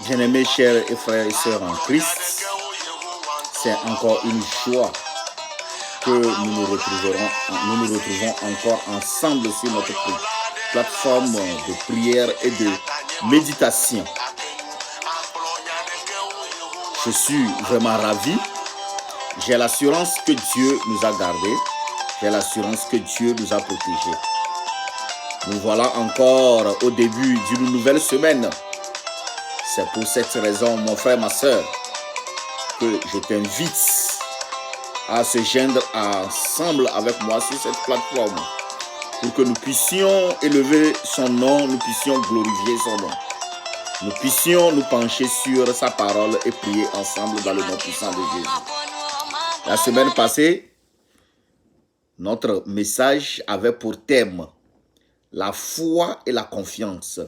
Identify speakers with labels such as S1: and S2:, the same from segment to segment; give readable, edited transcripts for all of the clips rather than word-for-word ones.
S1: Bien-aimés chers et frères et sœurs en Christ, c'est encore une joie que nous nous retrouvons encore ensemble sur notre plateforme de prière et de méditation. Je suis vraiment ravi. J'ai l'assurance que Dieu nous a gardés. J'ai l'assurance que Dieu nous a protégés. Nous voilà encore au début d'une nouvelle semaine. C'est pour cette raison, mon frère, ma soeur, que je t'invite à se joindre ensemble avec moi sur cette plateforme pour que nous puissions élever son nom, nous puissions glorifier son nom. Nous puissions nous pencher sur sa parole et prier ensemble dans le nom puissant de Jésus. La semaine passée, notre message avait pour thème la foi et la confiance.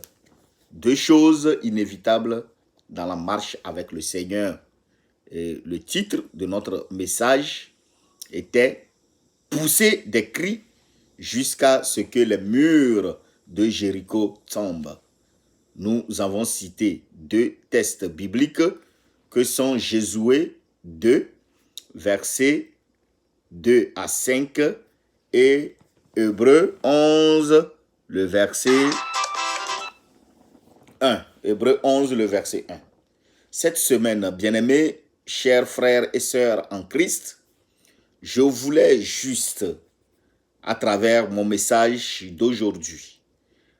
S1: Deux choses inévitables dans la marche avec le Seigneur. Et le titre de notre message était « Pousser des cris jusqu'à ce que les murs de Jéricho tombent ». Nous avons cité deux textes bibliques que sont Josué 2, versets 2 à 5 et Hébreux 11, le verset 1. Hébreux 11, le verset 1. Cette semaine, bien-aimés, chers frères et sœurs en Christ, je voulais juste, à travers mon message d'aujourd'hui,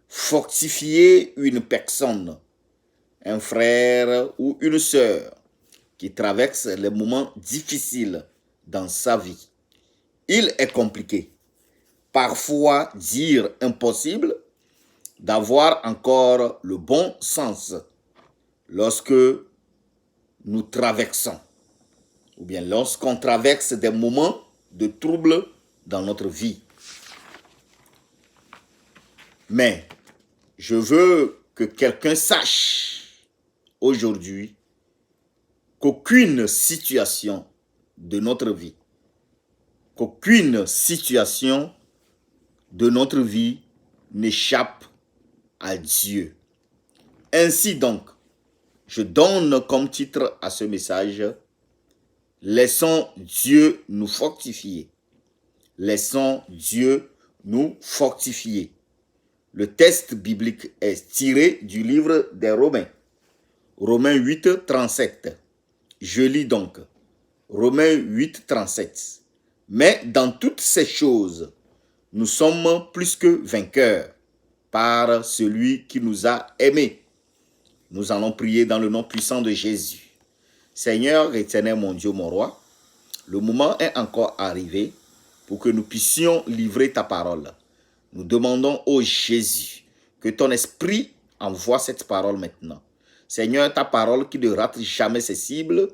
S1: fortifier une personne, un frère ou une sœur qui traverse les moments difficiles dans sa vie. Il est compliqué, parfois dire impossible, d'avoir encore le bon sens lorsque nous traversons, ou bien lorsqu'on traverse des moments de trouble dans notre vie. Mais je veux que quelqu'un sache aujourd'hui qu'aucune situation de notre vie, n'échappe à Dieu. Ainsi donc, je donne comme titre à ce message « Laissons Dieu nous fortifier ». Laissons Dieu nous fortifier. Le texte biblique est tiré du livre des Romains. Romains 8, 37. Je lis donc. Romains 8, 37. Mais dans toutes ces choses, nous sommes plus que vainqueurs par celui qui nous a aimés. Nous allons prier dans le nom puissant de Jésus. Seigneur éternel, mon Dieu, mon roi, le moment est encore arrivé pour que nous puissions livrer ta parole. Nous demandons au Jésus que ton esprit envoie cette parole maintenant. Seigneur, ta parole qui ne rate jamais ses cibles,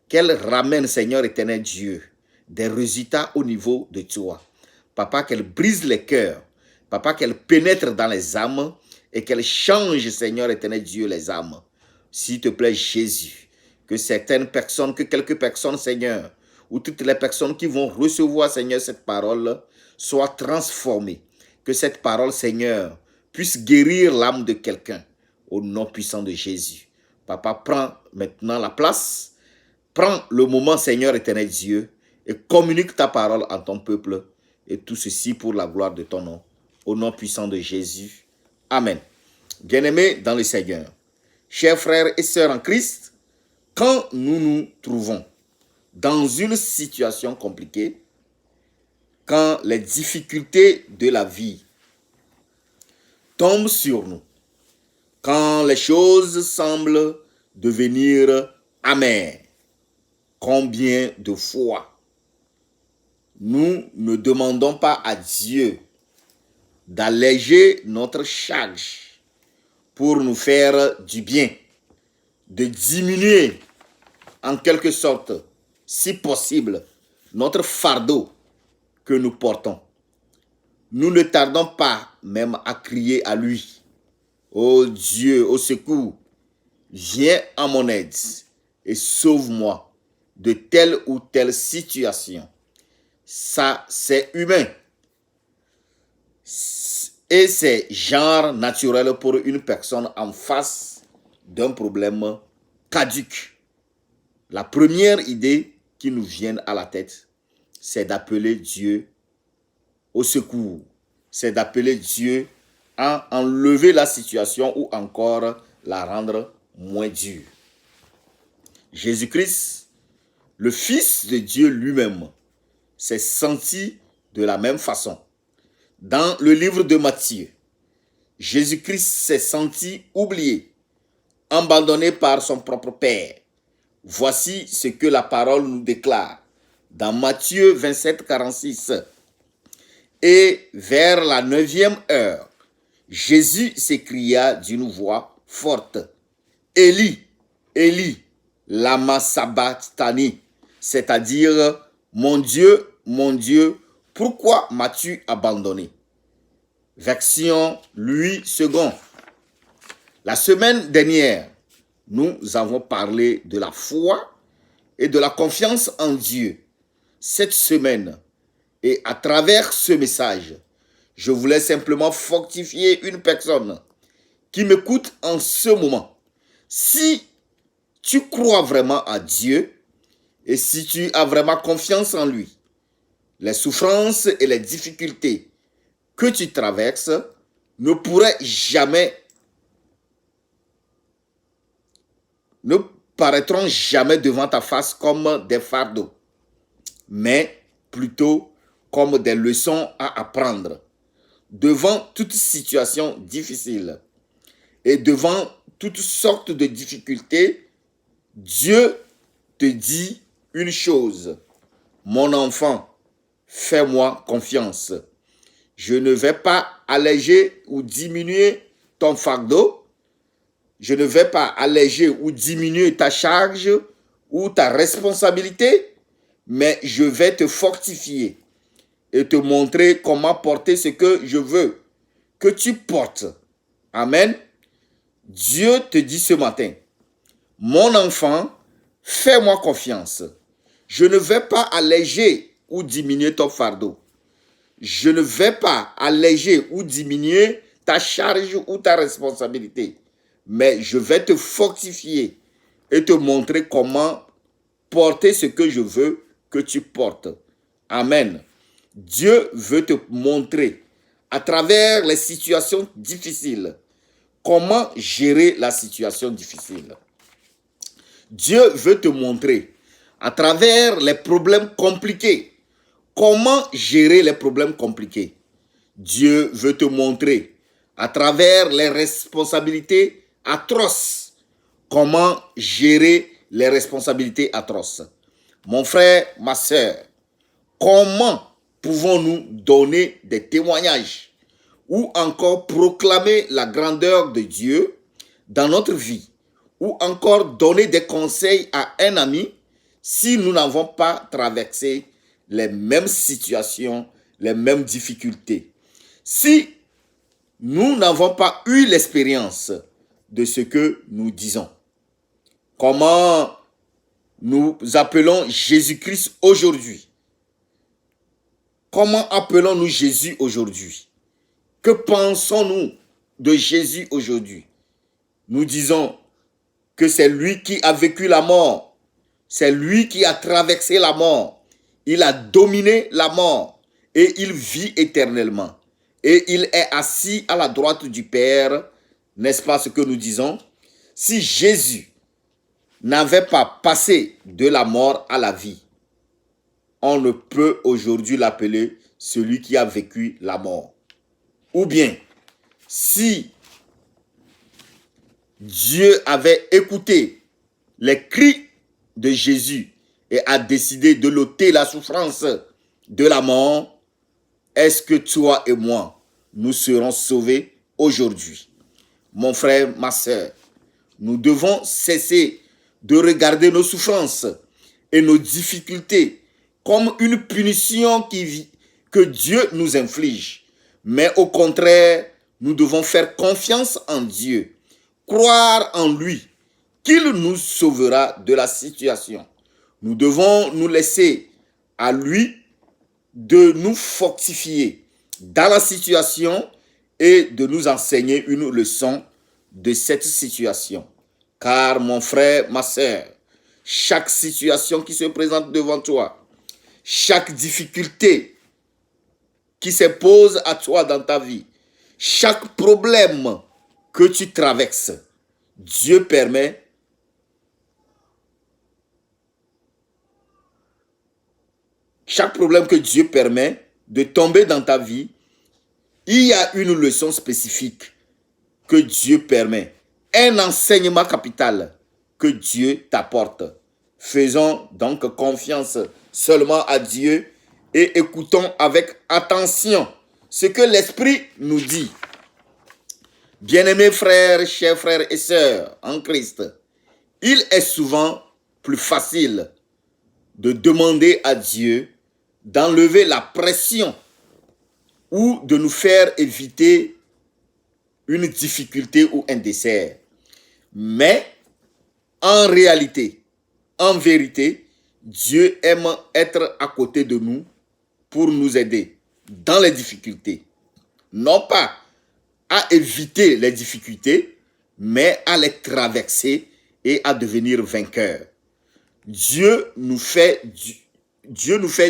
S1: qu'elle ramène, Seigneur éternel Dieu, des résultats au niveau de toi. Papa, qu'elle brise les cœurs. Papa, qu'elle pénètre dans les âmes et qu'elle change, Seigneur éternel Dieu, les âmes. S'il te plaît, Jésus, que quelques personnes, Seigneur, ou toutes les personnes qui vont recevoir, Seigneur, cette parole, soient transformées. Que cette parole, Seigneur, puisse guérir l'âme de quelqu'un au nom puissant de Jésus. Papa, prends maintenant la place. Prends le moment, Seigneur éternel Dieu, et communique ta parole à ton peuple. Et tout ceci pour la gloire de ton nom. Au nom puissant de Jésus. Amen. Bien-aimés dans le Seigneur, chers frères et sœurs en Christ, quand nous nous trouvons dans une situation compliquée, quand les difficultés de la vie tombent sur nous, quand les choses semblent devenir amer. Combien de fois nous ne demandons pas à Dieu d'alléger notre charge pour nous faire du bien, de diminuer en quelque sorte, si possible, notre fardeau que nous portons. Nous ne tardons pas même à crier à lui. Oh Dieu, au secours, viens à mon aide et sauve-moi de telle ou telle situation. Ça, c'est humain. Et c'est genre naturel pour une personne en face d'un problème caduc. La première idée qui nous vient à la tête, c'est d'appeler Dieu au secours. C'est d'appeler Dieu à enlever la situation ou encore la rendre moins dure. Jésus-Christ, le Fils de Dieu lui-même, s'est senti de la même façon. Dans le livre de Matthieu, Jésus-Christ s'est senti oublié, abandonné par son propre Père. Voici ce que la parole nous déclare dans Matthieu 27, 46. Et vers la 9e heure, Jésus s'écria d'une voix forte, Élie, Élie, lama sabachthani, c'est-à-dire, mon Dieu, pourquoi m'as-tu abandonné? Version Louis II. La semaine dernière, nous avons parlé de la foi et de la confiance en Dieu. Cette semaine, et à travers ce message, je voulais simplement fortifier une personne qui m'écoute en ce moment. Si tu crois vraiment à Dieu et si tu as vraiment confiance en lui, les souffrances et les difficultés que tu traverses ne paraîtront jamais devant ta face comme des fardeaux, mais plutôt comme des leçons à apprendre. Devant toute situation difficile et devant toutes sortes de difficultés, Dieu te dit une chose, mon enfant, fais-moi confiance. Je ne vais pas alléger ou diminuer ton fardeau. Je ne vais pas alléger ou diminuer ta charge ou ta responsabilité, mais je vais te fortifier et te montrer comment porter ce que je veux que tu portes. Amen. Dieu te dit ce matin, mon enfant, fais-moi confiance. Je ne vais pas alléger ou diminuer ton fardeau. Je ne vais pas alléger ou diminuer ta charge ou ta responsabilité, mais je vais te fortifier et te montrer comment porter ce que je veux que tu portes. Amen. Dieu veut te montrer à travers les situations difficiles comment gérer la situation difficile. Dieu veut te montrer à travers les problèmes compliqués comment gérer les problèmes compliqués. Dieu veut te montrer à travers les responsabilités atroces comment gérer les responsabilités atroces. Mon frère, ma soeur, comment pouvons-nous donner des témoignages ou encore proclamer la grandeur de Dieu dans notre vie ou encore donner des conseils à un ami si nous n'avons pas traversé les mêmes situations, les mêmes difficultés? Si nous n'avons pas eu l'expérience de ce que nous disons, comment nous appelons Jésus-Christ aujourd'hui? Comment appelons-nous Jésus aujourd'hui? Que pensons-nous de Jésus aujourd'hui? Nous disons que c'est lui qui a vécu la mort. C'est lui qui a traversé la mort. Il a dominé la mort et il vit éternellement. Et il est assis à la droite du Père. N'est-ce pas ce que nous disons? Si Jésus n'avait pas passé de la mort à la vie, on ne peut aujourd'hui l'appeler celui qui a vécu la mort. Ou bien, si Dieu avait écouté les cris de Jésus et a décidé de l'ôter la souffrance de la mort, est-ce que toi et moi, nous serons sauvés aujourd'hui? Mon frère, ma sœur, nous devons cesser de regarder nos souffrances et nos difficultés comme une punition que Dieu nous inflige. Mais au contraire, nous devons faire confiance en Dieu, croire en lui, qu'il nous sauvera de la situation. Nous devons nous laisser à lui de nous fortifier dans la situation et de nous enseigner une leçon de cette situation. Car mon frère, ma sœur, chaque situation qui se présente devant toi, chaque difficulté qui se pose à toi dans ta vie, chaque problème que tu traverses, Dieu permet chaque problème que Dieu permet de tomber dans ta vie, il y a une leçon spécifique que Dieu permet, un enseignement capital que Dieu t'apporte. Faisons donc confiance seulement à Dieu et écoutons avec attention ce que l'Esprit nous dit. Bien-aimés frères, chers frères et sœurs en Christ, il est souvent plus facile de demander à Dieu d'enlever la pression ou de nous faire éviter une difficulté ou un dessert. Mais en réalité, en vérité, Dieu aime être à côté de nous pour nous aider dans les difficultés. Non pas à éviter les difficultés, mais à les traverser et à devenir vainqueurs. Dieu nous fait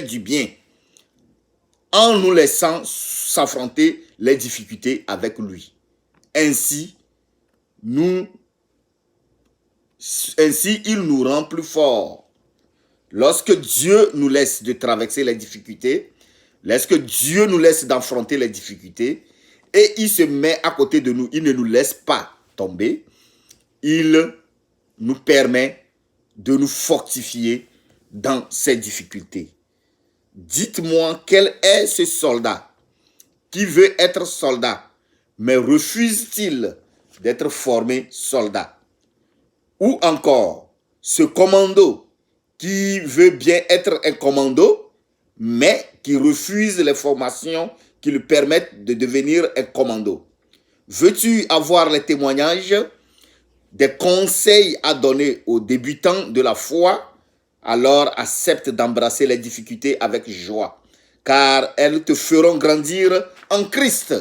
S1: du bien en nous laissant s'affronter les difficultés avec lui. Ainsi, il nous rend plus forts. Lorsque Dieu nous laisse de traverser les difficultés, lorsque Dieu nous laisse d'affronter les difficultés, et il se met à côté de nous, il ne nous laisse pas tomber, il nous permet de nous fortifier dans ces difficultés. Dites-moi quel est ce soldat qui veut être soldat, mais refuse-t-il d'être formé soldat? Ou encore, ce commando qui veut bien être un commando, mais qui refuse les formations qui lui permettent de devenir un commando. Veux-tu avoir les témoignages, des conseils à donner aux débutants de la foi? Alors accepte d'embrasser les difficultés avec joie, car elles te feront grandir en Christ.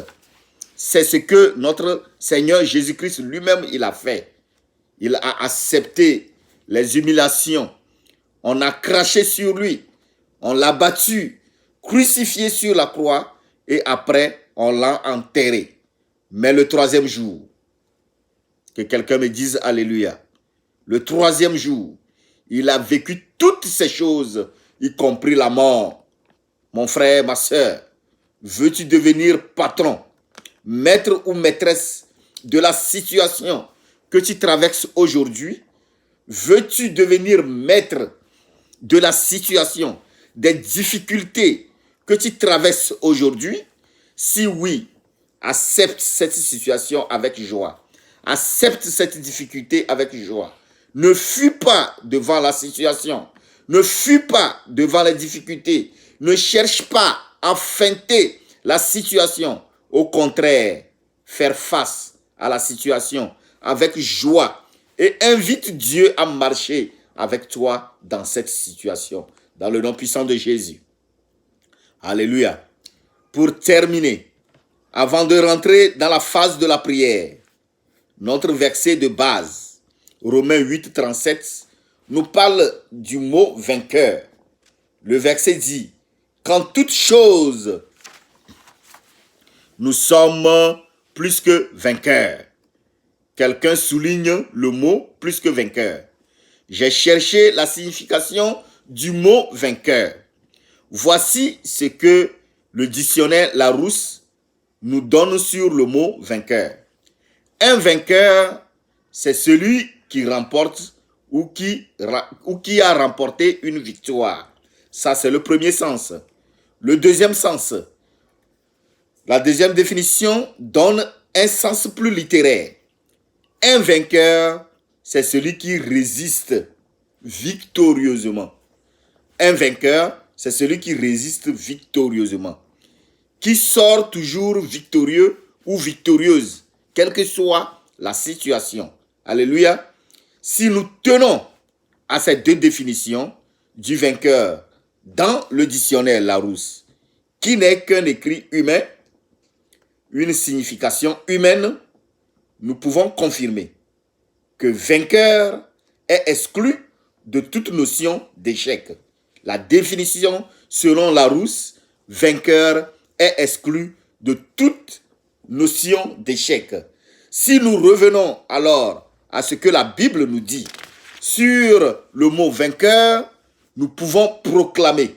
S1: C'est ce que notre Seigneur Jésus-Christ lui-même, il a fait. Il a accepté les humiliations. On a craché sur lui. On l'a battu, crucifié sur la croix et après, on l'a enterré. Mais le troisième jour, que quelqu'un me dise Alléluia, le troisième jour, il a vécu toutes ces choses, y compris la mort. Mon frère, ma soeur, veux-tu devenir patron, maître ou maîtresse de la situation que tu traverses aujourd'hui? Veux-tu devenir maître de la situation, des difficultés que tu traverses aujourd'hui? Si oui, accepte cette situation avec joie. Accepte cette difficulté avec joie. Ne fuis pas devant la situation. Ne fuis pas devant les difficultés. Ne cherche pas à feinter la situation. Au contraire, faire face à la situation avec joie et invite Dieu à marcher avec toi dans cette situation. Dans le nom puissant de Jésus. Alléluia. Pour terminer, avant de rentrer dans la phase de la prière, notre verset de base, Romains 8, 37, nous parle du mot vainqueur. Le verset dit, qu'en toute chose, nous sommes plus que vainqueurs. Quelqu'un souligne le mot plus que vainqueur. J'ai cherché la signification du mot vainqueur. Voici ce que le dictionnaire Larousse nous donne sur le mot vainqueur. Un vainqueur, c'est celui qui remporte ou qui a remporté une victoire. Ça, c'est le premier sens. Le deuxième sens, la deuxième définition donne un sens plus littéraire. Un vainqueur, c'est celui qui résiste victorieusement. Un vainqueur, c'est celui qui résiste victorieusement, qui sort toujours victorieux ou victorieuse, quelle que soit la situation. Alléluia. Si nous tenons à ces deux définitions du vainqueur dans le dictionnaire Larousse, qui n'est qu'un écrit humain, une signification humaine, nous pouvons confirmer que vainqueur est exclu de toute notion d'échec. La définition selon Larousse, vainqueur est exclu de toute notion d'échec. Si nous revenons alors à ce que la Bible nous dit sur le mot vainqueur, nous pouvons proclamer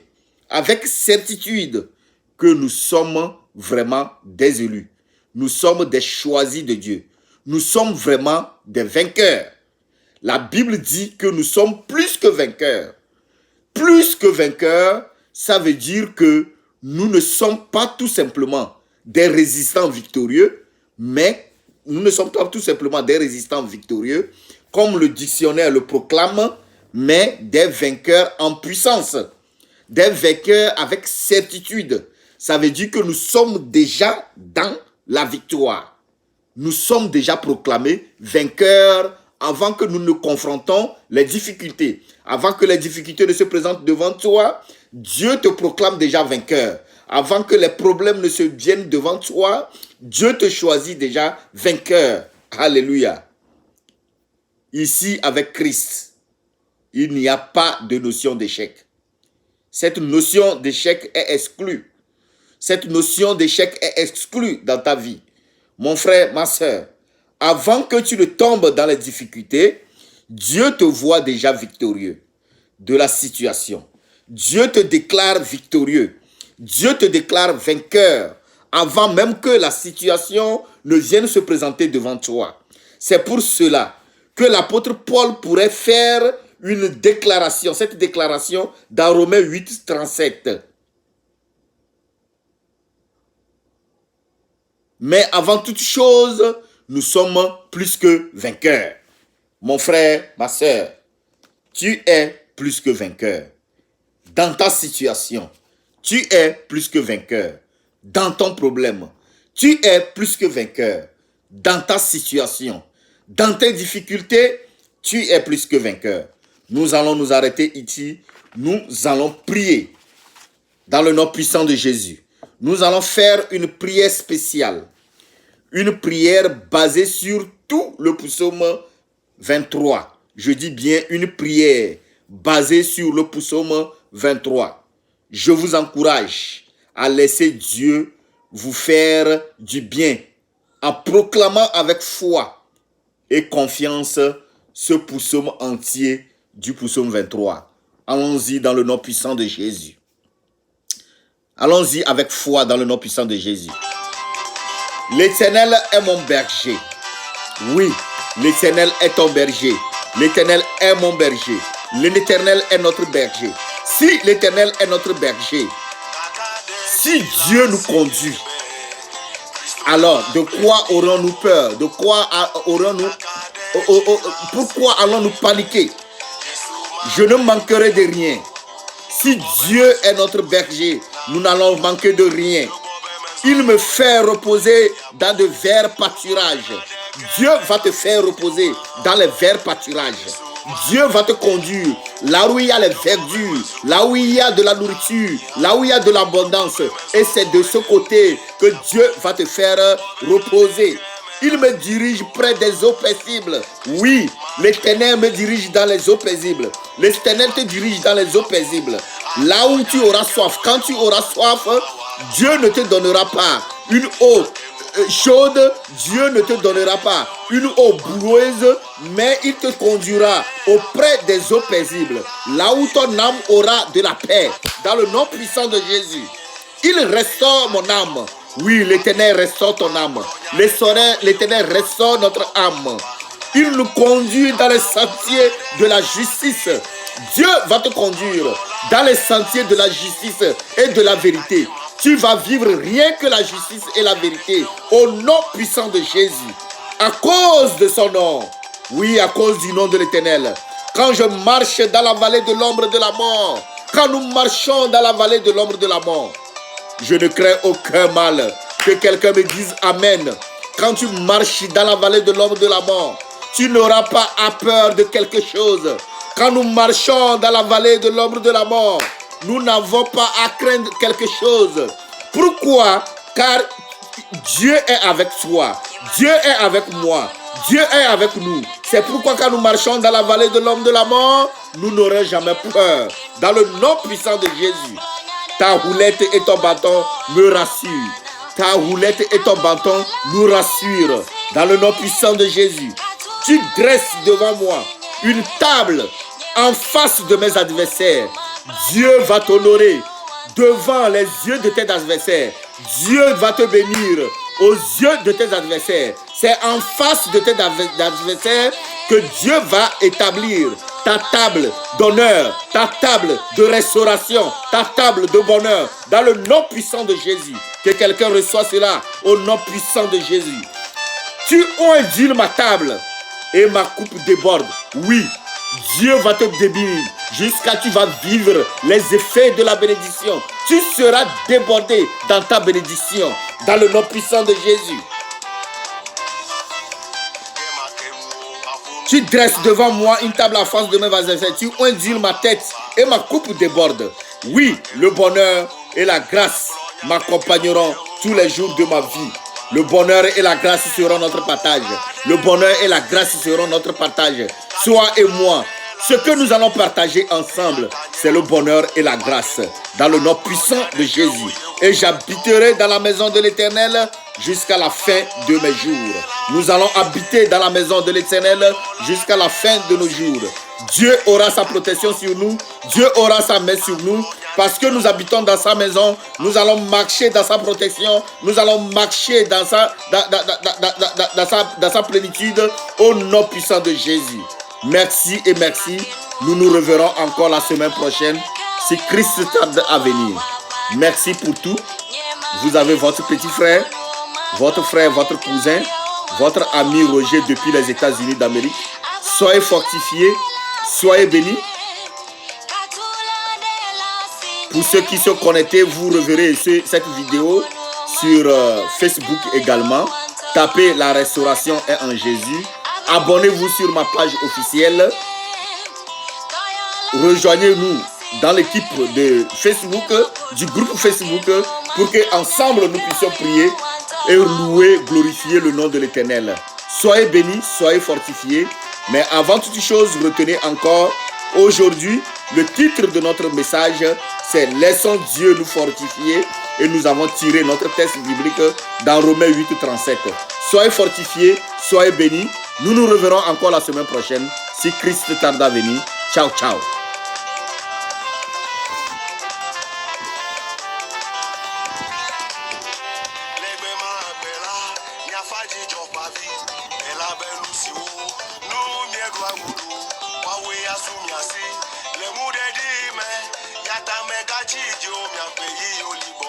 S1: avec certitude que nous sommes vraiment des élus. Nous sommes des choisis de Dieu. Nous sommes vraiment des vainqueurs. La Bible dit que nous sommes plus que vainqueurs. Plus que vainqueurs, ça veut dire que nous ne sommes pas tout simplement des résistants victorieux, mais nous ne sommes pas tout simplement des résistants victorieux, comme le dictionnaire le proclame, mais des vainqueurs en puissance, des vainqueurs avec certitude. Ça veut dire que nous sommes déjà dans la victoire. Nous sommes déjà proclamés vainqueurs avant que nous ne confrontons les difficultés. Avant que les difficultés ne se présentent devant toi, Dieu te proclame déjà vainqueur. Avant que les problèmes ne se viennent devant toi, Dieu te choisit déjà vainqueur. Alléluia. Ici, avec Christ, il n'y a pas de notion d'échec. Cette notion d'échec est exclue. Cette notion d'échec est exclue dans ta vie. Mon frère, ma soeur, avant que tu ne tombes dans les difficultés, Dieu te voit déjà victorieux de la situation. Dieu te déclare victorieux. Dieu te déclare vainqueur avant même que la situation ne vienne se présenter devant toi. C'est pour cela que l'apôtre Paul pourrait faire une déclaration, cette déclaration dans Romains 8, 37. Mais avant toute chose, nous sommes plus que vainqueurs. Mon frère, ma soeur, tu es plus que vainqueur. Dans ta situation, tu es plus que vainqueur. Dans ton problème, tu es plus que vainqueur. Dans ta situation, dans tes difficultés, tu es plus que vainqueur. Nous allons nous arrêter ici. Nous allons prier dans le nom puissant de Jésus. Nous allons faire une prière spéciale. Une prière basée sur tout le psaume 23. Je dis bien une prière basée sur le psaume 23. Je vous encourage à laisser Dieu vous faire du bien en proclamant avec foi et confiance ce psaume entier du psaume 23. Allons-y dans le nom puissant de Jésus. Allons-y avec foi dans le nom puissant de Jésus. L'Éternel est mon berger. Oui, l'Éternel est ton berger. L'Éternel est mon berger. L'Éternel est notre berger. Si l'Éternel est notre berger, si Dieu nous conduit, alors de quoi aurons-nous peur? De quoi aurons-nous... Pourquoi allons-nous paniquer? Je ne manquerai de rien. Si Dieu est notre berger, nous n'allons manquer de rien. Il me fait reposer dans de verts pâturages. Dieu va te faire reposer dans les verts pâturages. Dieu va te conduire là où il y a les verdures, là où il y a de la nourriture, là où il y a de l'abondance. Et c'est de ce côté que Dieu va te faire reposer. Il me dirige près des eaux paisibles. Oui, l'Éternel me dirige dans les eaux paisibles. L'Éternel te dirige dans les eaux paisibles. Là où tu auras soif, quand tu auras soif, Dieu ne te donnera pas une eau chaude, Dieu ne te donnera pas une eau boueuse, mais il te conduira auprès des eaux paisibles, là où ton âme aura de la paix, dans le nom puissant de Jésus. Il restaure mon âme. Oui, l'Éternel restaure ton âme. L'Éternel restaure notre âme. Il nous conduit dans les sentiers de la justice. Dieu va te conduire dans les sentiers de la justice et de la vérité. Tu vas vivre rien que la justice et la vérité au nom puissant de Jésus. À cause de son nom. Oui, à cause du nom de l'Éternel. Quand je marche dans la vallée de l'ombre de la mort, quand nous marchons dans la vallée de l'ombre de la mort, je ne crains aucun mal. Que quelqu'un me dise Amen. Quand tu marches dans la vallée de l'ombre de la mort, tu n'auras pas à peur de quelque chose. Quand nous marchons dans la vallée de l'ombre de la mort, nous n'avons pas à craindre quelque chose. Pourquoi? Car Dieu est avec toi. Dieu est avec moi. Dieu est avec nous. C'est pourquoi quand nous marchons dans la vallée de l'ombre de la mort, nous n'aurons jamais peur. Dans le nom puissant de Jésus, ta roulette et ton bâton me rassurent. Ta roulette et ton bâton nous rassurent. Dans le nom puissant de Jésus, tu dresses devant moi une table en face de mes adversaires. Dieu va t'honorer devant les yeux de tes adversaires. Dieu va te bénir aux yeux de tes adversaires. C'est en face de tes adversaires que Dieu va établir ta table d'honneur, ta table de restauration, ta table de bonheur, dans le nom puissant de Jésus. Que quelqu'un reçoive cela au nom puissant de Jésus. Tu ondules ma table et ma coupe déborde. Oui, Dieu va te bénir jusqu'à ce que tu vas vivre les effets de la bénédiction. Tu seras débordé dans ta bénédiction, dans le nom puissant de Jésus. Tu dresses devant moi une table en face de mes adversaires. Tu ondules ma tête et ma coupe déborde. Oui, le bonheur et la grâce m'accompagneront tous les jours de ma vie. Le bonheur et la grâce seront notre partage. Le bonheur et la grâce seront notre partage. Toi et moi, ce que nous allons partager ensemble, c'est le bonheur et la grâce. Dans le nom puissant de Jésus. Et j'habiterai dans la maison de l'Éternel jusqu'à la fin de mes jours. Nous allons habiter dans la maison de l'Éternel jusqu'à la fin de nos jours. Dieu aura sa protection sur nous. Dieu aura sa main sur nous. Parce que nous habitons dans sa maison, nous allons marcher dans sa protection. Nous allons marcher dans sa plénitude au nom puissant de Jésus. Merci et merci. Nous nous reverrons encore la semaine prochaine si Christ tarde à venir. Merci pour tout. Vous avez votre petit frère, votre cousin, votre ami Roger depuis les États-Unis d'Amérique. Soyez fortifiés, soyez bénis. Pour ceux qui sont connectés, vous reverrez cette vidéo sur Facebook également. Tapez La Restauration est en Jésus. Abonnez-vous sur ma page officielle. Rejoignez-nous dans l'équipe de Facebook, du groupe Facebook, pour qu'ensemble nous puissions prier et louer, glorifier le nom de l'Éternel. Soyez bénis, soyez fortifiés. Mais avant toute chose, retenez encore aujourd'hui le titre de notre message, c'est « Laissons Dieu nous fortifier » et nous avons tiré notre texte biblique dans Romains 8, 37. Soyez fortifiés, soyez bénis. Nous nous reverrons encore la semaine prochaine si Christ tarde à venir. Ciao, ciao.
S2: Le